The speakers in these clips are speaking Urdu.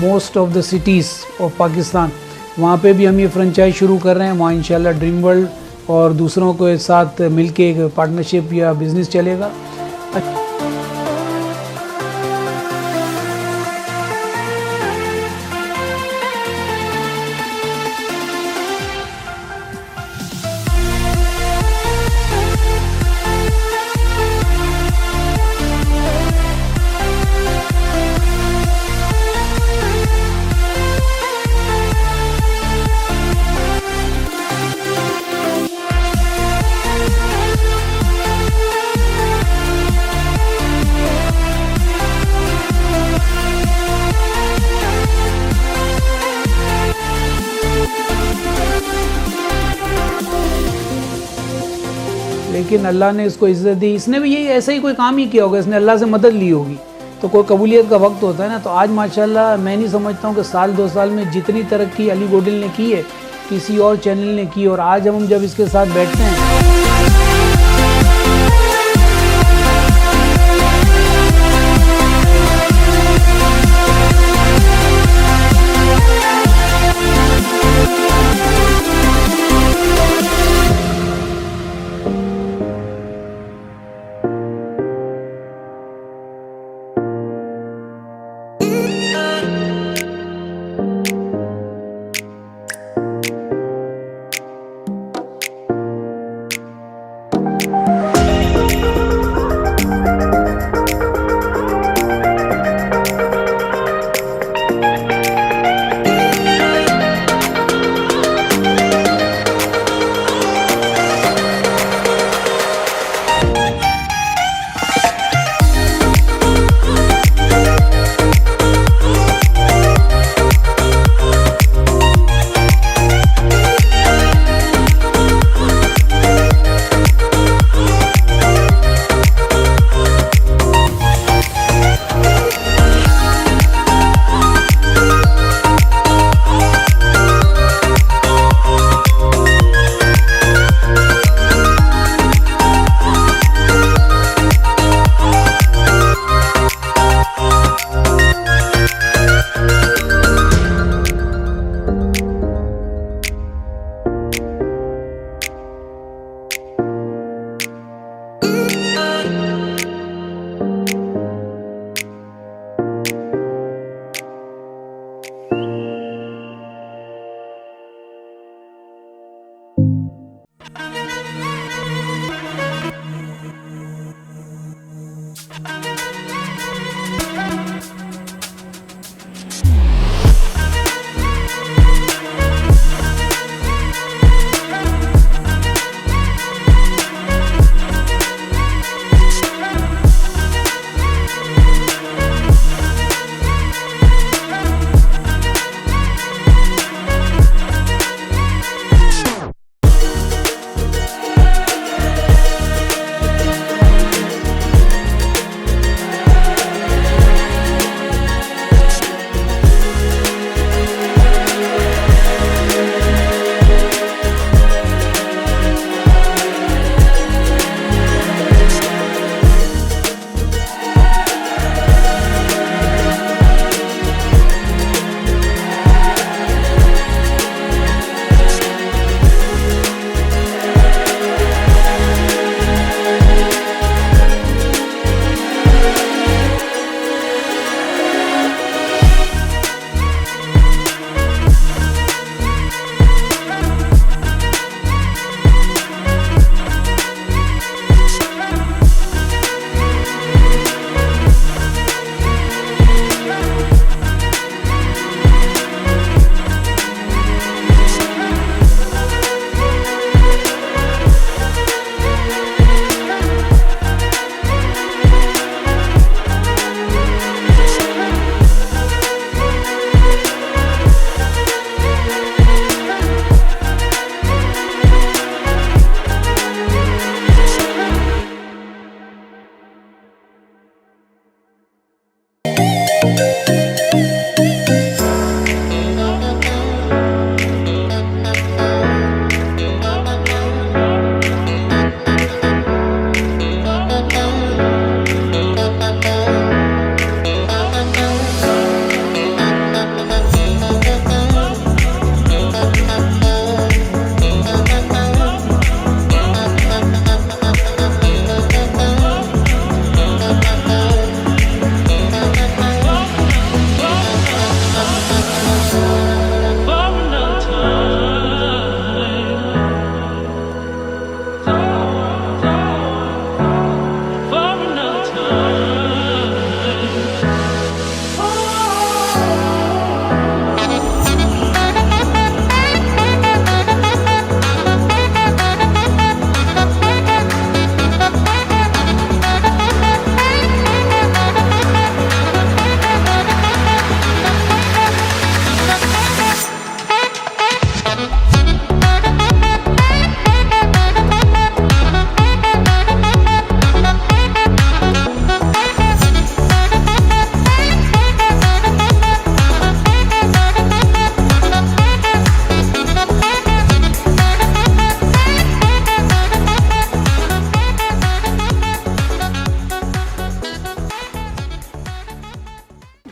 Most of the cities of Pakistan, وہاں پہ بھی ہم یہ فرنچائز شروع کر رہے ہیں. وہاں انشاءاللہ ڈریم ورلڈ اور دوسروں کے ساتھ مل کے ایک پارٹنرشپ یا بزنس چلے گا. لیکن اللہ نے اس کو عزت دی. اس نے بھی یہی ایسا ہی کوئی کام ہی کیا ہوگا، اس نے اللہ سے مدد لی ہوگی. تو کوئی قبولیت کا وقت ہوتا ہے نا. تو آج ماشاءاللہ میں نہیں سمجھتا ہوں کہ سال 2 سال میں جتنی ترقی علی گوڈل نے کی ہے کسی اور چینل نے کی. اور آج ہم جب اس کے ساتھ بیٹھتے ہیں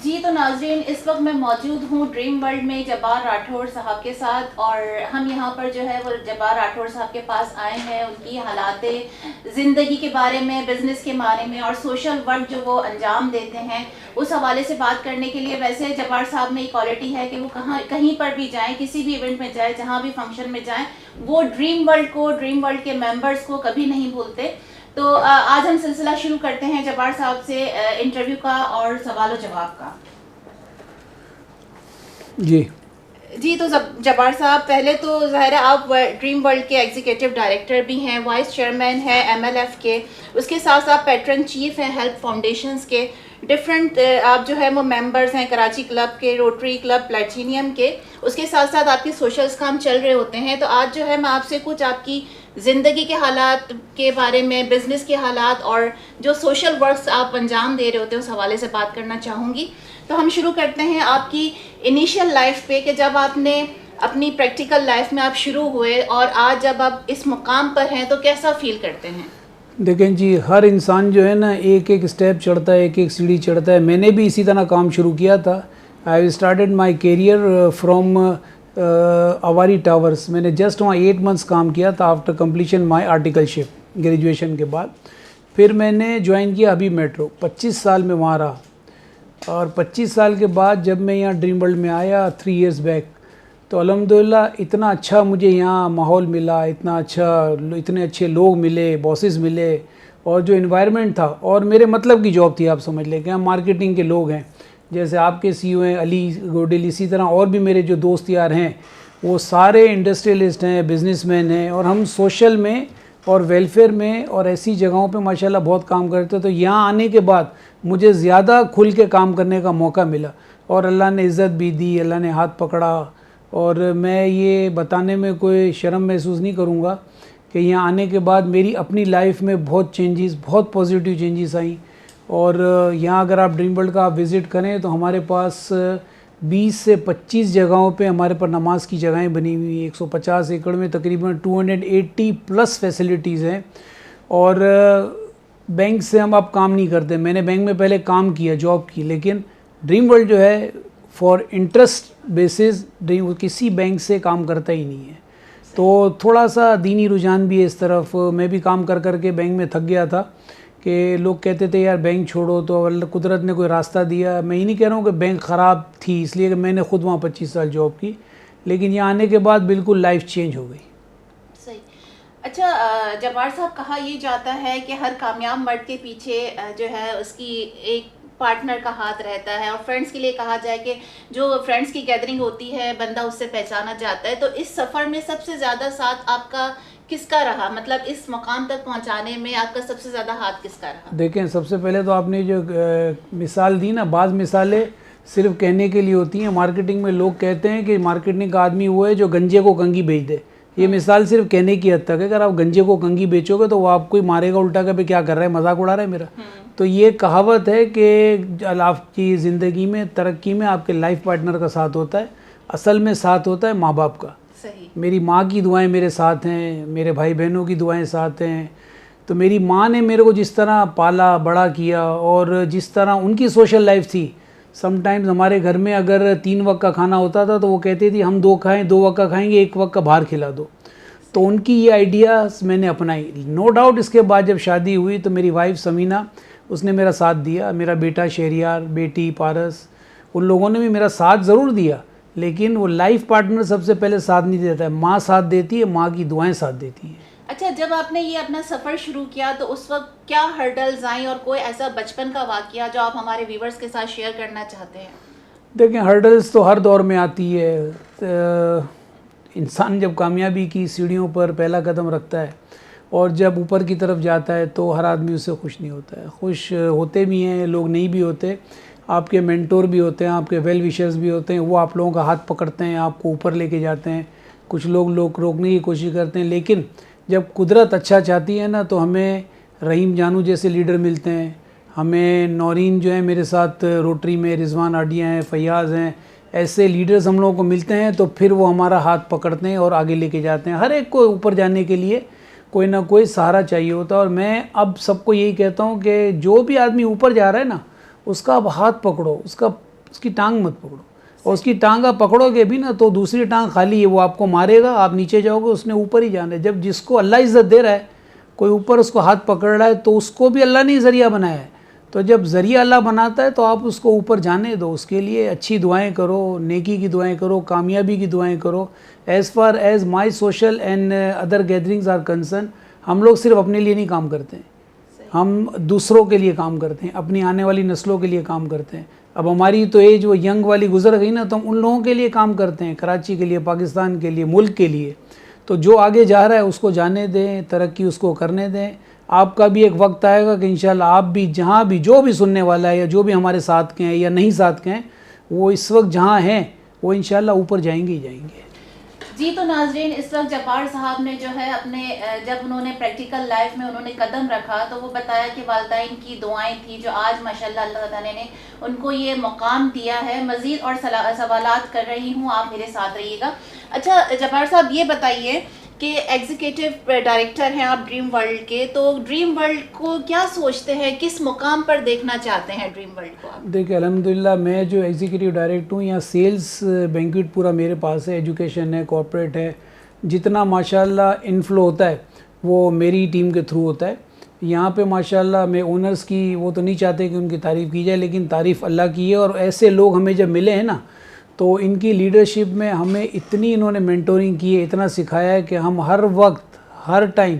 جی تو ناظرین، اس وقت میں موجود ہوں ڈریم ورلڈ میں جبار راٹھور صاحب کے ساتھ، اور ہم یہاں پر جو ہے وہ جبار راٹھور صاحب کے پاس آئے ہیں ان کی حالات زندگی کے بارے میں، بزنس کے بارے میں اور سوشل ورک جو وہ انجام دیتے ہیں اس حوالے سے بات کرنے کے لیے۔ ویسے جبار صاحب میں یہ کوالٹی ہے کہ وہ کہیں پر بھی جائیں، کسی بھی ایونٹ میں جائیں، جہاں بھی فنکشن میں جائیں، وہ ڈریم ورلڈ کے ممبرز کو کبھی نہیں بھولتے۔ تو آج ہم سلسلہ شروع کرتے ہیں جبار صاحب سے انٹرویو کا اور سوال و جواب کا۔ جی تو جبار صاحب، پہلے تو ظاہر ہے آپ ڈریم ورلڈ کے ایگزیکٹو ڈائریکٹر بھی ہیں، وائس چیئرمین ہیں MLF کے، اس کے ساتھ ساتھ پیٹرن چیف ہیں ہیلپ فاؤنڈیشنز کے، ڈفرینٹ آپ جو ہے وہ ممبرز ہیں کراچی کلب کے، روٹری کلب پلیٹینیم کے، اس کے ساتھ ساتھ آپ کے سوشلز کام چل رہے ہوتے ہیں۔ تو آج جو ہے میں آپ سے کچھ آپ کی زندگی کے حالات کے بارے میں، بزنس کے حالات اور جو سوشل ورکس آپ انجام دے رہے ہوتے ہیں اس حوالے سے بات کرنا چاہوں گی۔ تو ہم شروع کرتے ہیں آپ کی انیشیل لائف پہ، کہ جب آپ نے اپنی پریکٹیکل لائف میں آپ شروع ہوئے اور آج جب آپ اس مقام پر ہیں تو کیسا فیل کرتے ہیں؟ دیکھیں جی، ہر انسان جو ہے نا ایک ایک اسٹیپ چڑھتا ہے، ایک ایک سیڑھی چڑھتا ہے۔ میں نے بھی اسی طرح کام شروع کیا تھا۔ I started my career from Avari Towers. میں نے جسٹ وہاں 8 months کام کیا تھا after completion my articleship graduation کے بعد۔ پھر میں نے جوائن کیا ابھی میٹرو، 25 سال میں وہاں رہا، اور 25 سال کے بعد جب میں یہاں ڈریم ورلڈ میں آیا 3 years بیک، تو الحمدللہ اتنا اچھا مجھے یہاں ماحول ملا، اتنے اچھے لوگ ملے، باسز ملے، اور جو انوائرمنٹ تھا، اور میرے مطلب کی جاب تھی۔ آپ سمجھ لیں کہ ہم مارکیٹنگ کے لوگ ہیں، جیسے آپ کے CEO ہیں علی گوڈل، اسی طرح اور بھی میرے جو دوست یار ہیں وہ سارے انڈسٹریلسٹ ہیں، بزنس مین ہیں، اور ہم سوشل میں اور ویلفیئر میں اور ایسی جگہوں پہ ماشاءاللہ بہت کام کرتے۔ تو یہاں آنے کے بعد مجھے زیادہ کھل کے کام کرنے کا موقع ملا، اور اللہ نے عزت بھی دی، اللہ نے ہاتھ پکڑا، اور میں یہ بتانے میں کوئی شرم محسوس نہیں کروں گا کہ یہاں آنے کے بعد میری اپنی لائف میں بہت چینجز، بہت پازیٹیو چینجز آئیں۔ اور یہاں اگر آپ ڈریم ورلڈ کا آپ وزٹ کریں تو ہمارے پاس 20 سے 25 جگہوں پہ ہمارے پر نماز کی جگہیں بنی ہوئی ہیں، 150 ایکڑ میں تقریباً 280+ فیسلٹیز ہیں۔ اور بینک سے ہم اب کام نہیں کرتے۔ میں نے بینک میں پہلے کام کیا، جاب کی، لیکن ڈریم ورلڈ جو ہے فار انٹرسٹ بیسز کسی بینک سے کام کرتا ہی نہیں ہے۔ تو تھوڑا سا دینی رجحان بھی ہے اس طرف۔ میں بھی کام کر کر کے بینک میں تھک گیا تھا کہ لوگ کہتے تھے یار بینک چھوڑو، تو اللہ قدرت نے کوئی راستہ دیا۔ میں یہ نہیں کہہ رہا ہوں کہ بینک خراب تھی، اس لیے کہ میں نے خود وہاں 25 سال جاب کی، لیکن یہاں آنے کے بعد بالکل لائف چینج ہو گئی۔ صحیح۔ اچھا جبار صاحب، کہا یہ جاتا ہے کہ ہر کامیاب مرد کے پیچھے جو ہے اس کی ایک پارٹنر کا ہاتھ رہتا ہے، اور فرینڈس کے لیے کہا جائے کہ جو فرینڈس کی گیدرنگ ہوتی ہے بندہ اس سے پہچانا جاتا ہے۔ تو اس سفر میں سب سے زیادہ ساتھ آپ کا کس کا رہا؟ مطلب اس مقام تک پہنچانے میں آپ کا سب سے زیادہ ہاتھ کس کا رہا؟ دیکھیں، سب سے پہلے تو آپ نے جو مثال دی نا، بعض مثالیں صرف کہنے کے لیے ہوتی ہیں۔ مارکیٹنگ میں لوگ کہتے ہیں کہ مارکیٹنگ کا آدمی وہ ہے جو گنجے کو کنگھی بیچ دے۔ یہ مثال صرف کہنے کی حد تک ہے۔ اگر آپ گنجے کو کنگھی بیچو گے تو وہ آپ کو مارے گا الٹا، کہ کیا کر رہا ہے، مذاق اڑا رہا ہے میرا۔ تو یہ کہاوت ہے کہ آپ کی زندگی میں ترقی میں آپ کے لائف پارٹنر کا ساتھ ہوتا ہے، اصل میں ساتھ ہوتا ہے ماں باپ کا۔ میری ماں کی دعائیں میرے ساتھ ہیں، میرے بھائی بہنوں کی دعائیں ساتھ ہیں۔ تو میری ماں نے میرے کو جس طرح پالا بڑا کیا، اور جس طرح ان کی سوشل لائف تھی، سم ٹائمز ہمارے گھر میں اگر 3 وقت کا کھانا ہوتا تھا تو وہ کہتی تھی ہم 2 کھائیں، 2 وقت کا کھائیں گے، 1 وقت کا باہر کھلا دو۔ تو ان کی یہ آئیڈیاز میں نے اپنائی۔ نو ڈاؤٹ اس کے بعد جب شادی ہوئی تو میری وائف سمینہ، اس نے میرا ساتھ دیا، میرا بیٹا شہریار، بیٹی پارس، ان لوگوں نے بھی میرا ساتھ ضرور دیا، لیکن وہ لائف پارٹنر سب سے پہلے ساتھ نہیں دیتا ہے، ماں ساتھ دیتی ہے، ماں کی دعائیں ساتھ دیتی ہیں۔ اچھا، جب آپ نے یہ اپنا سفر شروع کیا تو اس وقت کیا ہرڈلز آئیں، اور کوئی ایسا بچپن کا واقعہ جو آپ ہمارے ویورز کے ساتھ شیئر کرنا چاہتے ہیں؟ دیکھیں، ہرڈلز تو ہر دور میں آتی ہے۔ انسان جب کامیابی کی سیڑھیوں پر پہلا قدم رکھتا ہے اور جب اوپر کی طرف جاتا ہے تو ہر آدمی اس سے خوش نہیں ہوتا ہے۔ خوش ہوتے بھی ہیں لوگ، نہیں بھی ہوتے۔ آپ کے مینٹور بھی ہوتے ہیں، آپ کے ویل وشرز بھی ہوتے ہیں، وہ آپ لوگوں کا ہاتھ پکڑتے ہیں، آپ کو اوپر لے کے جاتے ہیں۔ کچھ لوگ روکنے کی کوشش کرتے ہیں، لیکن جب قدرت اچھا چاہتی ہے نا تو ہمیں رحیم جانو جیسے لیڈر ملتے ہیں، ہمیں نورین جو ہے میرے ساتھ روٹری میں، رضوان آڈیا ہیں، فیاض ہیں، ایسے لیڈرز ہم لوگوں کو ملتے ہیں، تو پھر وہ ہمارا ہاتھ پکڑتے ہیں اور آگے لے کے جاتے ہیں۔ ہر ایک کو اوپر جانے کے لیے کوئی نہ کوئی سہارا چاہیے ہوتا ہے، اور میں اب سب کو یہی کہتا ہوں کہ جو بھی آدمی اوپر جا رہا ہے نا، اس کا اب ہاتھ پکڑو، اس کا اس کی ٹانگ مت پکڑو، اور اس کی ٹانگ آپ پکڑو گے بھی نا تو دوسری ٹانگ خالی ہے، وہ آپ کو مارے گا، آپ نیچے جاؤ گے، اس نے اوپر ہی جانا ہے۔ جب جس کو اللہ عزت دے رہا ہے، کوئی اوپر اس کو ہاتھ پکڑ رہا ہے، تو اس کو بھی اللہ نے ذریعہ بنایا ہے، تو جب ذریعہ اللہ بناتا ہے تو آپ اس کو اوپر جانے دو، اس کے لیے اچھی دعائیں کرو، نیکی کی دعائیں کرو، کامیابی کی دعائیں کرو۔ As far as my social and other gatherings are concern, ہم لوگ صرف اپنے لیے نہیں کام کرتے ہیں، ہم دوسروں کے لیے کام کرتے ہیں، اپنی آنے والی نسلوں کے لیے کام کرتے ہیں۔ اب ہماری تو ایج وہ ینگ والی گزر گئی نا، تو ہم ان لوگوں کے لیے کام کرتے ہیں، کراچی کے لیے، پاکستان کے لیے، ملک کے لیے۔ تو جو آگے جا رہا ہے اس کو جانے دیں، ترقی اس کو کرنے دیں۔ آپ کا بھی ایک وقت آئے گا کہ انشاءاللہ آپ بھی جہاں بھی، جو بھی سننے والا ہے یا جو بھی ہمارے ساتھ کے ہیں یا نہیں ساتھ کے ہیں، وہ اس وقت جہاں ہیں وہ انشاءاللہ اوپر جائیں گے ہی جائیں گے۔ جی تو ناظرین، اس وقت جبار صاحب نے جو ہے اپنے جب انہوں نے پریکٹیکل لائف میں انہوں نے قدم رکھا تو وہ بتایا کہ والدین کی دعائیں تھی جو آج ماشاءاللہ اللہ تعالیٰ نے ان کو یہ مقام دیا ہے۔ مزید اور سوالات کر رہی ہوں، آپ میرے ساتھ رہیے گا۔ اچھا جبار صاحب، یہ بتائیے کہ ایگزیکٹو ڈائریکٹر ہیں آپ ڈریم ورلڈ کے، تو ڈریم ورلڈ کو کیا سوچتے ہیں، کس مقام پر دیکھنا چاہتے ہیں ڈریم ورلڈ کو آپ؟ دیکھیں الحمدللہ میں جو ایگزیکٹو ڈائریکٹر ہوں، یہاں سیلز بینکویٹ پورا میرے پاس ہے، ایجوکیشن ہے، کارپوریٹ ہے، جتنا ماشاءاللہ انفلو ہوتا ہے وہ میری ٹیم کے تھرو ہوتا ہے۔ یہاں پہ ماشاءاللہ میں اونرز کی وہ تو نہیں چاہتے کہ ان کی تعریف کی جائے، لیکن تعریف اللہ کی ہے، اور ایسے لوگ ہمیں جب ملے ہیں نا تو ان کی لیڈرشپ میں ہمیں اتنی انہوں نے مینٹورنگ کی ہے، اتنا سکھایا ہے کہ ہم ہر وقت ہر ٹائم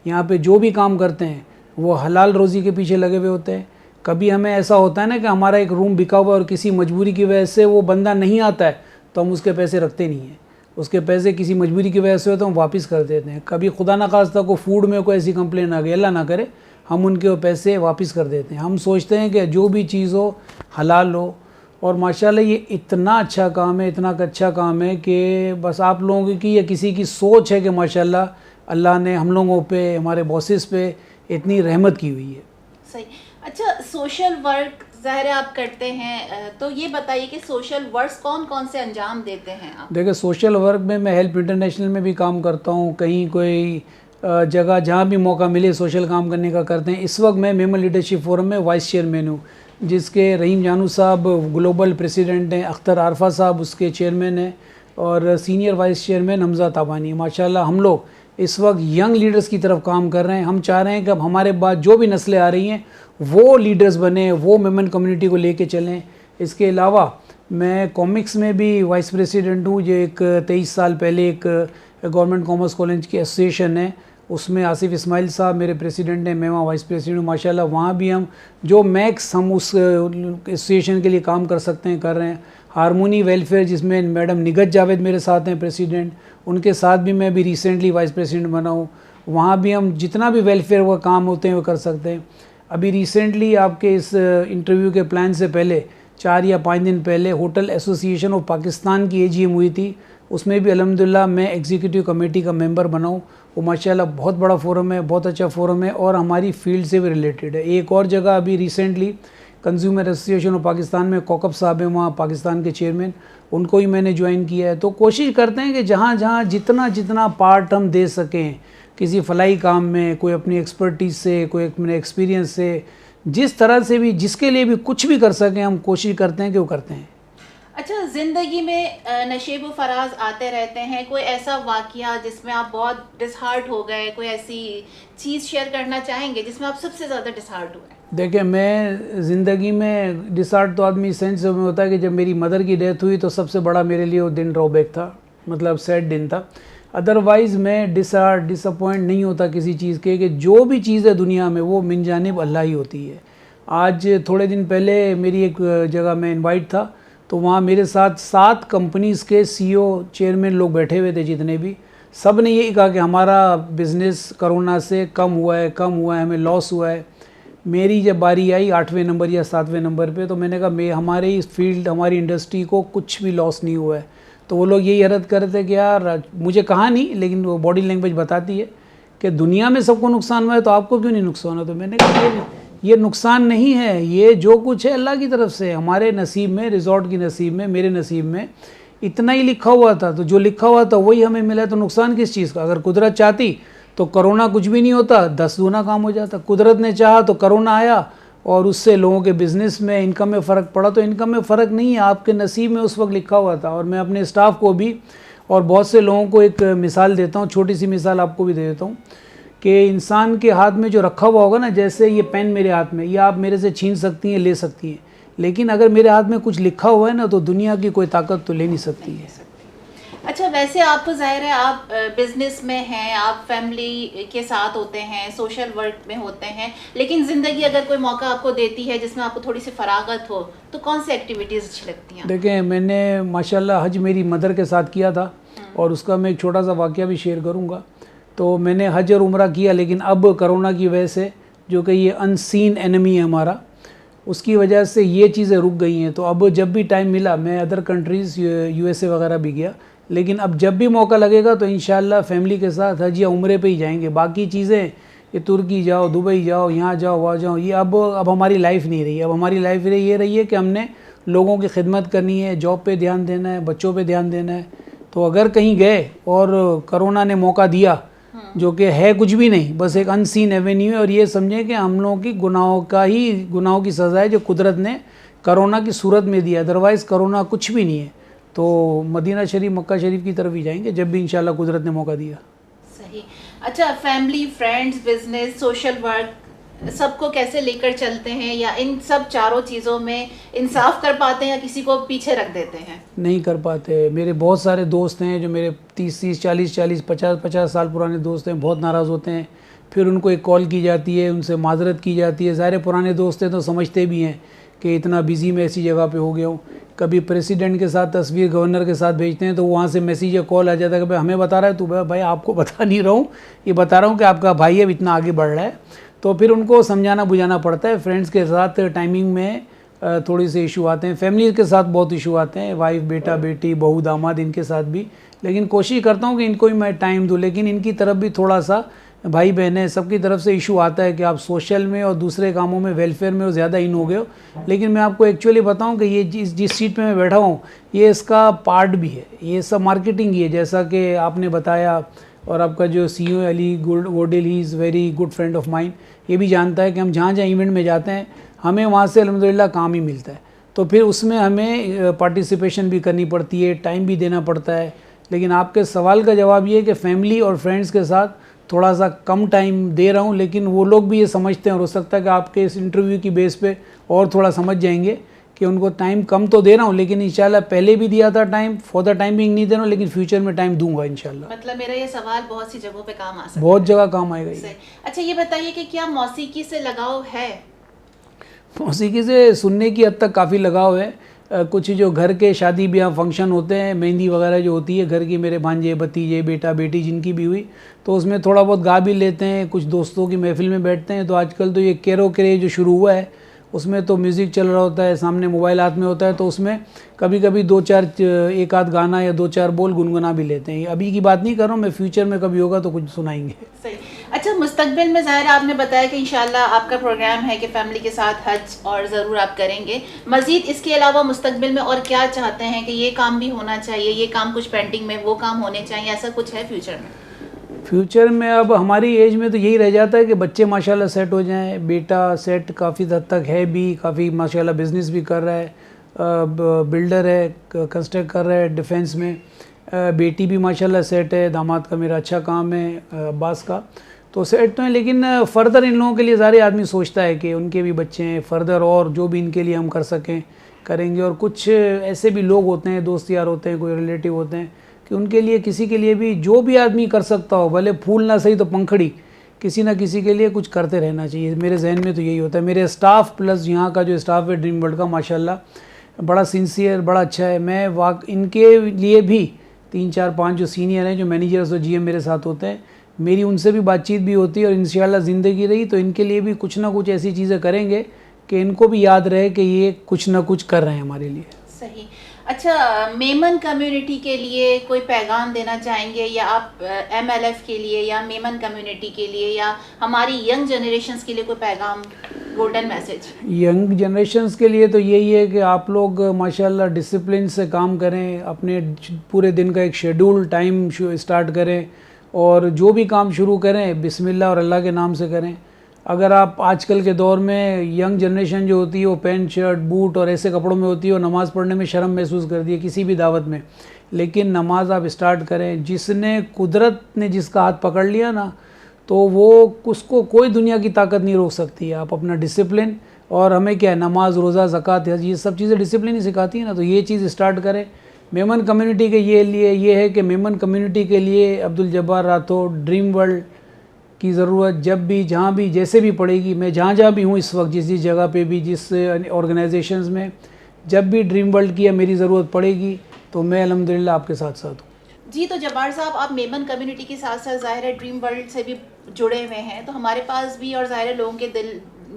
یہاں پہ جو بھی کام کرتے ہیں وہ حلال روزی کے پیچھے لگے ہوئے ہوتے ہیں۔ کبھی ہمیں ایسا ہوتا ہے نا کہ ہمارا ایک روم بکا ہوا ہے اور کسی مجبوری کی وجہ سے وہ بندہ نہیں آتا ہے تو ہم اس کے پیسے رکھتے نہیں ہیں، اس کے پیسے کسی مجبوری کی وجہ سے ہوتے ہیں ہم واپس کر دیتے ہیں۔ کبھی خدا نخواستہ کو فوڈ میں کوئی ایسی کمپلین آ گئی، اللہ نہ کرے، ہم ان کے پیسے واپس کر دیتے ہیں۔ ہم سوچتے ہیں کہ جو بھی چیز ہو حلال ہو، اور ماشاءاللہ یہ اتنا اچھا کام ہے، اتنا اچھا کام ہے کہ بس آپ لوگوں کی یا کسی کی سوچ ہے کہ ماشاءاللہ اللہ نے ہم لوگوں پہ، ہمارے باسز پہ اتنی رحمت کی ہوئی ہے۔ صحیح۔ اچھا، سوشل ورک ظاہر آپ کرتے ہیں، تو یہ بتائیے کہ سوشل ورکس کون کون سے انجام دیتے ہیں آپ؟ دیکھیں سوشل ورک میں ہیلپ انٹرنیشنل میں بھی کام کرتا ہوں، کہیں کوئی جگہ جہاں بھی موقع ملے سوشل کام کرنے کا کرتے ہیں۔ اس وقت میں میمن لیڈرشپ فورم میں وائس چیئرمین ہوں، جس کے رحیم جانو صاحب گلوبل پریزیڈنٹ ہیں، اختر عارفہ صاحب اس کے چیئرمین ہیں، اور سینئر وائس چیئرمین حمزہ تابانی۔ ماشاءاللہ ہم لوگ اس وقت ینگ لیڈرز کی طرف کام کر رہے ہیں۔ ہم چاہ رہے ہیں کہ اب ہمارے بعد جو بھی نسلیں آ رہی ہیں وہ لیڈرز بنیں، وہ میمن کمیونٹی کو لے کے چلیں۔ اس کے علاوہ میں کامکس میں بھی وائس پریزیڈنٹ ہوں، جو ایک 23 سال پہلے ایک گورنمنٹ کامرس کالج کی ایسوسیشن ہے، اس میں آصف اسماعیل صاحب میرے پریزیڈنٹ ہیں، میں وہاں وائس پریزیڈنٹ ہوں۔ ماشاءاللہ وہاں بھی ہم جو میکس ہم اس ایسوسیشن کے لیے کام کر سکتے ہیں کر رہے ہیں۔ ہارمونی ویلفیئر جس میں میڈم نگت جاوید میرے ساتھ ہیں پریزیڈنٹ، ان کے ساتھ بھی میں بھی ریسنٹلی وائس پریزیڈنٹ بنا ہوں، وہاں بھی ہم جتنا بھی ویلفیئر کا کام ہوتے ہیں وہ کر سکتے ہیں۔ ابھی ریسنٹلی آپ کے اس انٹرویو کے پلان سے پہلے 4 یا 5 دن پہلے ہوٹل ایسوسیشن آف پاکستان کی AGM ہوئی تھی، اس میں بھی الحمدللہ میں ایگزیکٹو کمیٹی کا ممبر بنا ہوں۔ وہ ماشاءاللہ بہت بڑا فورم ہے، بہت اچھا فورم ہے، اور ہماری فیلڈ سے بھی ریلیٹڈ ہے۔ ایک اور جگہ ابھی recently consumer association of Pakistan میں کوکب صاحب ہیں، وہاں پاکستان کے چیئرمین، ان کو ہی میں نے جوائن کیا ہے۔ تو کوشش کرتے ہیں کہ جہاں جہاں جتنا پارٹ ہم دے سکیں کسی فلاحی کام میں، کوئی اپنی ایکسپرٹیز سے، کوئی اپنے ایکسپیرینس سے، جس طرح سے بھی جس کے لیے بھی کچھ بھی کر سکیں ہم کوشش کرتے ہیں کہ وہ کرتے ہیں۔ اچھا، زندگی میں نشیب و فراز آتے رہتے ہیں، کوئی ایسا واقعہ جس میں آپ بہت ڈسہارٹ ہو گئے، کوئی ایسی چیز شیئر کرنا چاہیں گے جس میں آپ سب سے زیادہ ڈسہارٹ ہوئے؟ دیکھیں میں زندگی میں ڈسہارٹ تو آدمی سینس میں ہوتا ہے کہ جب میری مدر کی ڈیتھ ہوئی تو سب سے بڑا میرے لیے وہ دن ڈرا بیک تھا، مطلب سیڈ دن تھا۔ ادروائز میں ڈس اپوائنٹ نہیں ہوتا کسی چیز کے، کہ جو بھی چیز ہے دنیا میں وہ من جانب اللہ ہی ہوتی ہے۔ آج تھوڑے دن پہلے میری ایک جگہ میں انوائٹ تھا، تو وہاں میرے ساتھ 7 کمپنیز کے CEO چیئرمین لوگ بیٹھے ہوئے تھے، جتنے بھی سب نے یہی کہا کہ ہمارا بزنس کرونا سے کم ہوا ہے، ہمیں لاس ہوا ہے۔ میری جب باری آئی 8ویں نمبر یا 7ویں نمبر پہ، تو میں نے کہا ہمارے اس فیلڈ، ہماری انڈسٹری کو کچھ بھی لاس نہیں ہوا ہے۔ تو وہ لوگ یہی عرض کرتے تھے کہ یار، مجھے کہا نہیں لیکن وہ باڈی لینگویج بتاتی ہے کہ دنیا میں سب کو نقصان ہوا ہے تو آپ کو کیوں نہیں نقصان ہوا؟ تو میں نے کہا یہ نقصان نہیں ہے، یہ جو کچھ ہے اللہ کی طرف سے، ہمارے نصیب میں، ریزورٹ کی نصیب میں، میرے نصیب میں اتنا ہی لکھا ہوا تھا، تو جو لکھا ہوا تھا وہی ہمیں ملا، تو نقصان کس چیز کا؟ اگر قدرت چاہتی تو کرونا کچھ بھی نہیں ہوتا، 10 گنا کام ہو جاتا۔ قدرت نے چاہا تو کرونا آیا، اور اس سے لوگوں کے بزنس میں انکم میں فرق پڑا. تو انکم میں فرق نہیں ہے, آپ کے نصیب میں اس وقت لکھا ہوا تھا. اور میں اپنے اسٹاف کو بھی اور بہت سے لوگوں کو ایک مثال دیتا ہوں, چھوٹی سی مثال آپ کو بھی دے دیتا ہوں, کہ انسان کے ہاتھ میں جو رکھا ہوا ہوگا نا, جیسے یہ پین میرے ہاتھ میں, یہ آپ میرے سے چھین سکتی ہیں, لے سکتی ہیں, لیکن اگر میرے ہاتھ میں کچھ لکھا ہوا ہے نا, تو دنیا کی کوئی طاقت تو لے نہیں سکتی ہے. اچھا, ویسے آپ کو ظاہر ہے آپ بزنس میں ہیں, آپ فیملی کے ساتھ ہوتے ہیں, سوشل ورک میں ہوتے ہیں, لیکن زندگی اگر کوئی موقع آپ کو دیتی ہے جس میں آپ کو تھوڑی سی فراغت ہو, تو کون سی ایکٹیویٹیز اچھی لگتی ہیں؟ دیکھیں, میں نے ماشاءاللہ حج میری مدر کے ساتھ کیا تھا, اور اس کا میں ایک چھوٹا سا واقعہ بھی شیئر کروں گا. تو میں نے حج اور عمرہ کیا, لیکن اب کرونا کی وجہ سے, جو کہ یہ ان سین اینمی ہے ہمارا, اس کی وجہ سے یہ چیزیں رک گئی ہیں. تو اب جب بھی ٹائم ملا, میں other countries U S A وغیرہ بھی گیا, لیکن اب جب بھی موقع لگے گا تو انشاءاللہ فیملی کے ساتھ حج یا عمرے پہ ہی جائیں گے. باقی چیزیں یہ ترکی جاؤ, دبئی جاؤ, یہاں جاؤ, وہاں جاؤ, یہ اب ہماری لائف نہیں رہی. اب ہماری لائف یہ رہی ہے کہ ہم نے لوگوں کی خدمت کرنی ہے, جاب پہ دھیان دینا ہے, بچوں پہ دھیان دینا ہے. تو اگر کہیں گئے اور کرونا نے موقع دیا, جو کہ ہے کچھ بھی نہیں, بس ایک ان سین ایونیو ہے, اور یہ سمجھیں کہ ہم لوگوں کی گناہوں کی سزا ہے جو قدرت نے کرونا کی صورت میں دیا, ادروائز کرونا کچھ بھی نہیں ہے. تو مدینہ شریف, مکہ شریف کی طرف ہی جائیں گے جب بھی انشاءاللہ قدرت نے موقع دیا. صحیح. اچھا, family, friends, business, social work, سب کو کیسے لے کر چلتے ہیں, یا ان سب چاروں چیزوں میں انصاف کر پاتے ہیں یا کسی کو پیچھے رکھ دیتے ہیں؟ نہیں کر پاتے. میرے بہت سارے دوست ہیں جو میرے 30 40 50 سال پرانے دوست ہیں, بہت ناراض ہوتے ہیں. پھر ان کو ایک کال کی جاتی ہے, ان سے معذرت کی جاتی ہے. ظاہر پرانے دوست ہیں تو سمجھتے بھی ہیں کہ اتنا بزی میں ایسی جگہ پہ ہو گیا ہوں. کبھی پریسیڈنٹ کے ساتھ تصویر گورنر کے ساتھ بھیجتے ہیں تو وہاں سے میسیج یا کال آ جاتا ہے کہ بھائی ہمیں بتا رہا ہے, تو بھائی آپ کو بتا نہیں رہا ہوں, یہ بتا رہا ہوں کہ آپ کا بھائی اب اتنا آگے بڑھ رہا ہے. تو پھر ان کو سمجھانا بجھانا پڑتا ہے. فرینڈس کے ساتھ ٹائمنگ میں تھوڑی سے ایشو آتے ہیں, فیملی کے ساتھ بہت ایشو آتے ہیں, وائف, بیٹا, بیٹی, بہو, داماد, ان کے ساتھ بھی. لیکن کوشش کرتا ہوں کہ ان کو ہی میں ٹائم دوں, لیکن ان کی طرف بھی تھوڑا سا, بھائی بہنیں سب کی طرف سے ایشو آتا ہے کہ آپ سوشل میں اور دوسرے کاموں میں, ویلفیئر میں زیادہ ان ہو گئے ہو. لیکن میں آپ کو ایکچولی بتاؤں کہ یہ جس سیٹ پہ میں بیٹھا ہوں, یہ اس کا پارٹ بھی ہے, یہ سب مارکیٹنگ ہی ہے, جیسا کہ آپ نے بتایا. اور آپ کا جو C O Ali Godil, he is very good friend of mine, یہ بھی جانتا ہے کہ ہم جہاں ایونٹ میں جاتے ہیں, ہمیں وہاں سے الحمدللہ کام ہی ملتا ہے. تو پھر اس میں ہمیں پارٹیسپیشن بھی کرنی پڑتی ہے, ٹائم بھی دینا پڑتا ہے. لیکن آپ کے سوال کا جواب یہ ہے کہ فیملی اور فرینڈس کے ساتھ تھوڑا سا کم ٹائم دے رہا ہوں, لیکن وہ لوگ بھی یہ سمجھتے ہیں, اور ہو سکتا ہے کہ آپ کے اس انٹرویو کی بیس پہ اور تھوڑا سمجھ جائیں گے کہ ان کو ٹائم کم تو دے رہا ہوں, لیکن انشاءاللہ پہلے بھی دیا تھا ٹائم, فور دا ٹائمنگ نہیں دے رہا ہوں, لیکن فیوچر میں ٹائم دوں گا انشاءاللہ. مطلب میرا یہ سوال بہت سی جگہوں پہ کام آ سکتا ہے, بہت جگہ کام آئے گا یہ. اچھا, یہ بتائیے کہ کیا موسیقی سے لگاؤ ہے؟ موسیقی سے سننے کی حد تک کافی لگاؤ ہے. کچھ جو گھر کے شادی بیاہ فنکشن ہوتے ہیں, مہندی وغیرہ جو ہوتی ہے گھر کی, میرے بھانجے, بھتیجے, بیٹا, بیٹی جن کی بھی ہوئی, تو اس میں تھوڑا بہت گا بھی لیتے ہیں. کچھ دوستوں کی محفل میں بیٹھتے ہیں, تو آج کل تو یہ کیروکے جو شروع ہوا ہے, اس میں تو میوزک چل رہا ہوتا ہے, سامنے موبائل ہاتھ میں ہوتا ہے, تو اس میں کبھی کبھی 2-4 ایک آدھ گانا یا 2-4 بول گنگنا بھی لیتے ہیں. ابھی کی بات نہیں کر رہا ہوں میں, فیوچر میں کبھی ہوگا تو کچھ سنائیں گے. صحیح. اچھا, مستقبل میں ظاہر آپ نے بتایا کہ انشاءاللہ آپ کا پروگرام ہے کہ فیملی کے ساتھ حج اور ضرور آپ کریں گے. مزید اس کے علاوہ مستقبل میں اور کیا چاہتے ہیں کہ یہ کام بھی ہونا چاہیے, یہ کام کچھ پینڈنگ میں, وہ کام ہونے چاہیے, ایسا کچھ ہے فیوچر میں؟ فیوچر میں اب ہماری ایج میں تو یہی رہ جاتا ہے کہ بچے ماشاءاللہ سیٹ ہو جائیں. بیٹا سیٹ کافی حد تک ہے بھی, کافی ماشاءاللہ بزنس بھی کر رہا ہے, بلڈر ہے, کنسٹرکٹ کر رہا ہے ڈیفینس میں. بیٹی بھی ماشاءاللہ سیٹ ہے, داماد کا میرا اچھا کام ہے, عباس کا, تو سیٹ تو ہیں. لیکن فردر ان لوگوں کے لیے سارے آدمی سوچتا ہے کہ ان کے بھی بچے ہیں, فردر اور جو بھی ان کے لیے ہم کر سکیں کریں گے. اور کچھ ایسے بھی لوگ ہوتے ہیں, دوست یار ہوتے ہیں, کوئی ریلیٹیو ہوتے ہیں, کہ ان کے لیے کسی کے لیے بھی جو بھی آدمی کر سکتا ہو, بھلے پھول نہ صحیح تو پنکھڑی, کسی نہ کسی کے لیے کچھ کرتے رہنا چاہیے. میرے ذہن میں تو یہی ہوتا ہے. میرے اسٹاف پلس یہاں کا جو اسٹاف ہے ڈریم ورلڈ کا, ماشاءاللہ بڑا سنسیئر, بڑا اچھا ہے. میں ان کے لیے بھی 3-4-5 جو سینئر ہیں, جو مینیجرز اور جی ایم میرے ساتھ ہوتے ہیں, میری ان سے بھی بات چیت بھی ہوتی ہے. اور انشاءاللہ زندگی رہی تو ان کے لیے بھی کچھ نہ کچھ ایسی چیزیں کریں گے کہ ان کو بھی یاد رہے کہ یہ کچھ نہ کچھ کر رہے ہیں ہمارے لیے. صحیح. اچھا, میمن کمیونٹی کے لیے کوئی پیغام دینا چاہیں گے, یا آپ ایم ایل ایف کے لیے یا میمن کمیونٹی کے لیے یا ہماری ینگ جنریشنز کے لیے کوئی پیغام, گولڈن میسج؟ ینگ جنریشنز کے لیے تو یہی ہے کہ آپ لوگ ماشاءاللہ ڈسپلن سے کام کریں, اپنے پورے دن کا ایک شیڈول ٹائم اسٹارٹ کریں, اور جو بھی کام شروع کریں بسم اللہ اور اللہ کے نام سے کریں. اگر آپ آج کل کے دور میں ینگ جنریشن جو ہوتی ہے وہ پینٹ شرٹ بوٹ اور ایسے کپڑوں میں ہوتی ہے اور نماز پڑھنے میں شرم محسوس کرتی ہے کسی بھی دعوت میں، لیکن نماز آپ اسٹارٹ کریں، جس نے قدرت نے جس کا ہاتھ پکڑ لیا نا تو وہ اس کو کوئی دنیا کی طاقت نہیں روک سکتی ہے. آپ اپنا ڈسپلن، اور ہمیں کیا ہے نماز روزہ زکوٰۃ یہ سب چیزیں ڈسپلن ہی سکھاتی ہیں نا، تو یہ چیز اسٹارٹ کریں. میمن کمیونٹی کے یہ ہے کہ میمن کمیونٹی کے لیے عبدالجبار راٹھوڑ ڈریم ورلڈ کی ضرورت جب بھی جہاں بھی جیسے بھی پڑے گی، میں جہاں بھی ہوں اس وقت جس جگہ پہ بھی جس آرگنائزیشنز میں جب بھی ڈریم ورلڈ کی میری ضرورت پڑے گی تو میں الحمدللہ آپ کے ساتھ ہوں. جی تو جبار صاحب آپ میمن کمیونٹی کے ساتھ ساتھ ظاہر ہے ڈریم ورلڈ سے بھی جڑے ہوئے ہیں، تو ہمارے پاس بھی اور ظاہر ہے لوگوں کے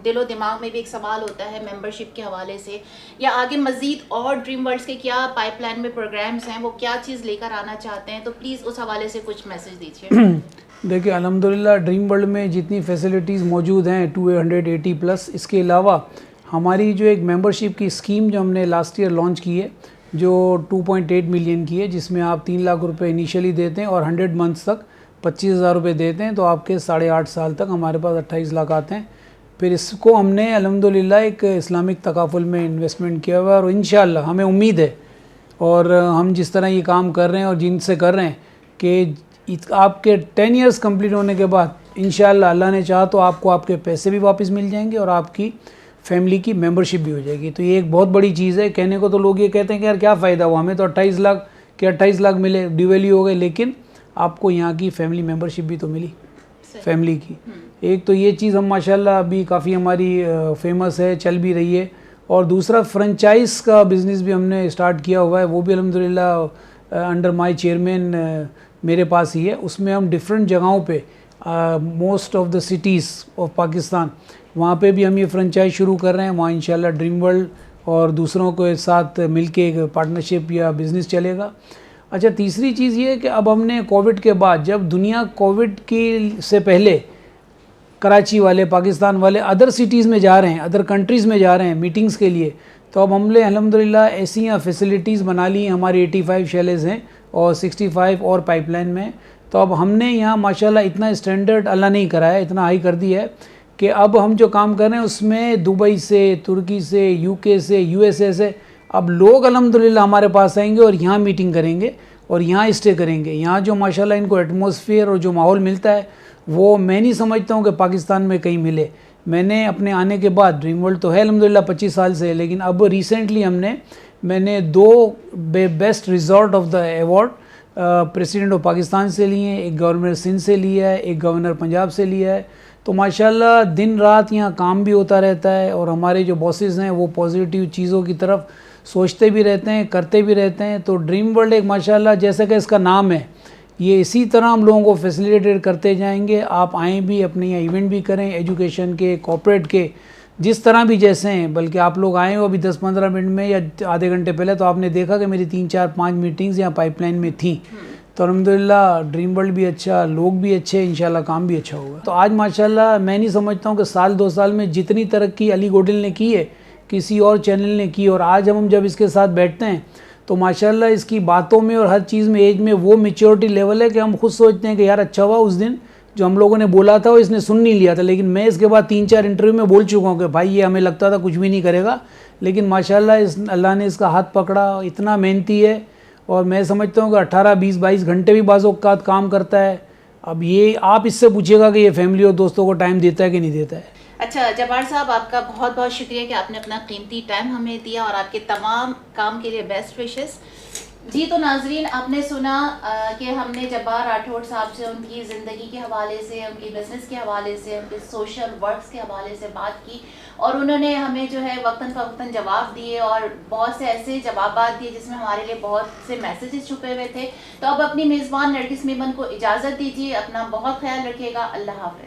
دل و دماغ میں بھی ایک سوال ہوتا ہے ممبرشپ کے حوالے سے، یا آگے مزید اور ڈریم ورلڈس کے کیا پائپ لائن میں پروگرامز ہیں، وہ کیا چیز لے کر آنا چاہتے ہیں، تو پلیز اس حوالے سے کچھ میسج دیجیے. دیکھیں الحمدللہ ڈریم ورلڈ میں جتنی فیسلٹیز موجود ہیں 280+، اس کے علاوہ ہماری جو ایک ممبرشپ کی اسکیم جو ہم نے لاسٹ ایئر لانچ کی ہے جو 2.8 ملین کی ہے، جس میں آپ 3 لاکھ روپے انیشلی دیتے ہیں اور 100 منتھس تک 25,000 روپے دیتے ہیں، تو آپ کے 8.5 سال تک ہمارے پاس 28 لاکھ آتے ہیں. پھر اس کو ہم نے الحمدللہ ایک اسلامک تکافل میں انویسٹمنٹ کیا ہوا ہے، اور انشاءاللہ ہمیں امید ہے، اور ہم جس طرح یہ کام کر رہے ہیں اور جن سے کر رہے ہیں کہ آپ کے 10 ایئرس کمپلیٹ ہونے کے بعد انشاءاللہ اللہ نے چاہا تو آپ کو آپ کے پیسے بھی واپس مل جائیں گے اور آپ کی فیملی کی ممبرشپ بھی ہو جائے گی. تو یہ ایک بہت بڑی چیز ہے. کہنے کو تو لوگ یہ کہتے ہیں کہ یار کیا فائدہ ہوا، ہمیں تو 28 لاکھ ملے ڈی ویلیو ہو گئے، لیکن آپ کو یہاں کی فیملی ممبرشپ بھی تو ملی فیملی کی. ایک تو یہ چیز ہم ماشاءاللہ ابھی کافی ہماری فیمس ہے، چل بھی رہی ہے، اور دوسرا فرنچائز کا بزنس بھی ہم نے اسٹارٹ کیا ہوا ہے، وہ بھی الحمدللہ انڈر مائی چیئرمین میرے پاس ہی ہے. اس میں ہم ڈفرینٹ جگہوں پہ most of the cities of Pakistan وہاں پہ بھی ہم یہ فرنچائز شروع کر رہے ہیں. وہاں انشاءاللہ ڈریم ورلڈ اور دوسروں کے ساتھ مل کے ایک پارٹنرشپ یا بزنس چلے گا. اچھا تیسری چیز یہ ہے کہ اب ہم نے کووڈ کے بعد جب دنیا کووڈ کی سے پہلے کراچی والے پاکستان والے ادر سٹیز میں جا رہے ہیں، ادر کنٹریز میں جا رہے ہیں میٹنگز کے لیے، تو اب ہم نے الحمدللہ ایسی فیسلٹیز بنا لی ہیں. ہماری 85 شیلز ہیں اور 65 اور پائپ لائن میں. تو اب ہم نے یہاں ماشاءاللہ اتنا اسٹینڈرڈ اللہ نہیں کرا ہے، اتنا ہائی کر دیا ہے کہ اب ہم جو کام کر رہے ہیں اس میں دبئی سے، ترکی سے، UK سے، USA سے اب لوگ الحمدللہ ہمارے پاس آئیں گے اور یہاں میٹنگ کریں گے اور یہاں اسٹے کریں گے. یہاں جو ماشاءاللہ ان کو ایٹماسفیئر اور جو ماحول ملتا ہے وہ میں نہیں سمجھتا ہوں کہ پاکستان میں کہیں ملے. میں نے اپنے آنے کے بعد ڈریم ورلڈ تو ہے الحمدللہ 25 سال سے، لیکن اب ریسنٹلی میں نے 2 best resort of the award president of Pakistan سے لیے ہیں، ایک گورنر سندھ سے لیا ہے، ایک گورنر پنجاب سے لیا ہے. تو ماشاءاللہ دن رات یہاں کام بھی ہوتا رہتا ہے، اور ہمارے جو باسز ہیں وہ پازیٹیو چیزوں کی طرف سوچتے بھی رہتے ہیں، کرتے بھی رہتے ہیں. تو ڈریم ورلڈ ایک ماشاءاللہ جیسا کہ اس کا نام ہے، یہ اسی طرح ہم لوگوں کو فیسیلیٹیٹ کرتے جائیں گے. آپ آئیں بھی، اپنے یہاں ایونٹ بھی کریں، ایجوکیشن کے، کارپوریٹ کے، جس طرح بھی جیسے ہیں. بلکہ آپ لوگ آئیں ہو ابھی 10-15 منٹ میں یا آدھے گھنٹے پہلے تو آپ نے دیکھا کہ میری 3-4-5 میٹنگز یہاں پائپ لائن میں تھیں. تو الحمدللہ ڈریم ورلڈ بھی اچھا، لوگ بھی اچھے، انشاءاللہ کام بھی اچھا ہوگا. تو آج ماشاءاللہ میں نہیں سمجھتا ہوں کہ سال 2 سال میں جتنی ترقی علی گوڈل نے کی ہے کسی اور چینل نے کی، اور آج ہم جب اس کے ساتھ بیٹھتے ہیں تو ماشاءاللہ اس کی باتوں میں اور ہر چیز میں ایج میں وہ میچورٹی لیول ہے کہ ہم خود سوچتے ہیں کہ یار اچھا ہوا اس دن جو ہم لوگوں نے بولا تھا وہ اس نے سن نہیں لیا تھا. لیکن میں اس کے بعد 3-4 انٹرویو میں بول چکا ہوں کہ بھائی یہ ہمیں لگتا تھا کچھ بھی نہیں کرے گا، لیکن ماشاءاللہ اللہ نے اس کا ہاتھ پکڑا. اتنا محنتی ہے، اور میں سمجھتا ہوں کہ 18-20-22 گھنٹے بھی بعض اوقات کام کرتا ہے. اب یہ آپ اس سے پوچھے گا کہ یہ فیملی اور دوستوں کو ٹائم دیتا ہے کہ نہیں دیتا ہے. اچھا جبار صاحب، آپ کا بہت بہت شکریہ کہ آپ نے اپنا قیمتی ٹائم ہمیں دیا، اور آپ کے تمام کام کے لیے بیسٹ وشز. جی تو ناظرین، آپ نے سنا کہ ہم نے جبار راٹھوڑ صاحب سے ان کی زندگی کے حوالے سے، ان کی بزنس کے حوالے سے، ان کے سوشل ورکس کے حوالے سے بات کی، اور انہوں نے ہمیں جو ہے وقتاً فوقتاً جواب دیے، اور بہت سے ایسے جوابات دیے جس میں ہمارے لیے بہت سے میسیجز چھپے ہوئے تھے. تو اب اپنی میزبان نرگس میمن کو اجازت دیجیے. اپنا بہت خیال رکھیے گا. اللہ حافظ.